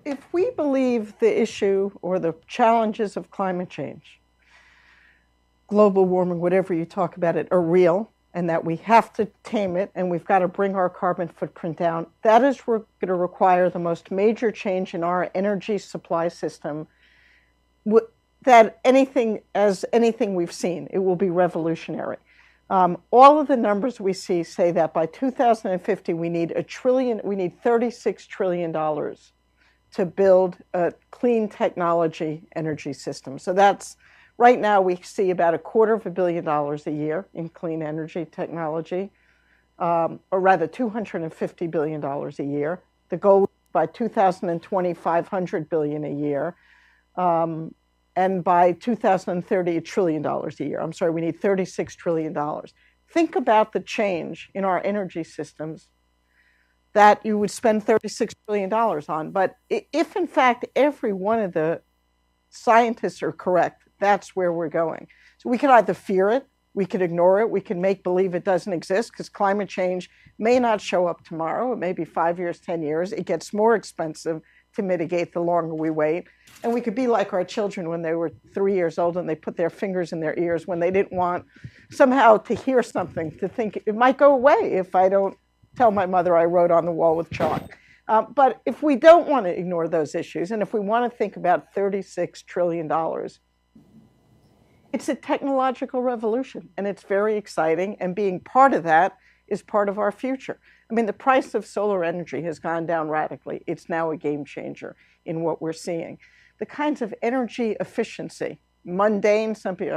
If we believe the issue or the challenges of climate change, global warming, whatever you talk about it, are real and that we have to tame it and we've got to bring our carbon footprint down, that is going to require the most major change in our energy supply system that anything we've seen. It will be revolutionary. All of the numbers we see say that by 2050 we need $36 trillion to build a clean technology energy system. So that's right now we see about $250 million a year in clean energy technology, or rather $250 billion a year. The goal is by 2020, $500 billion a year. And by 2030, $1 trillion a year. I'm sorry, we need $36 trillion. Think about the change in our energy systems that you would spend $36 trillion on. But if, in fact, every one of the scientists are correct, that's where we're going. So we can either fear it, we could ignore it, we can make believe it doesn't exist, because climate change may not show up tomorrow. It may be 5 years, 10 years. It gets more expensive to mitigate the longer we wait. And we could be like our children when they were 3 years old and they put their fingers in their ears when they didn't want somehow to hear something, to think it might go away if I don't tell my mother I wrote on the wall with chalk. But if we don't want to ignore those issues, and if we want to think about $36 trillion, it's a technological revolution, and it's very exciting, and being part of that is part of our future. I mean, the price of solar energy has gone down radically. It's now a game changer in what we're seeing. The kinds of energy efficiency, mundane, some people,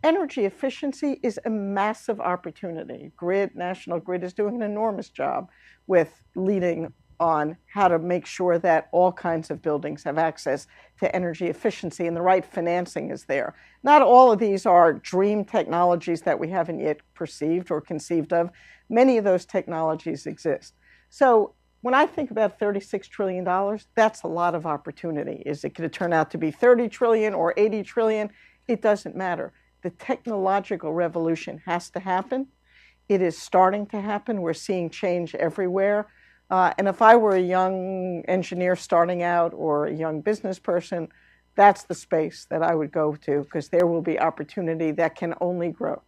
energy efficiency is a massive opportunity. National Grid is doing an enormous job with leading on how to make sure that all kinds of buildings have access to energy efficiency and the right financing is there. Not all of these are dream technologies that we haven't yet perceived or conceived of. Many of those technologies exist. So when I think about $36 trillion, that's a lot of opportunity. Is it going to turn out to be 30 trillion or 80 trillion? It doesn't matter. The technological revolution has to happen. It is starting to happen. We're seeing change everywhere. And if I were a young engineer starting out or a young business person, that's the space that I would go to, because there will be opportunity that can only grow.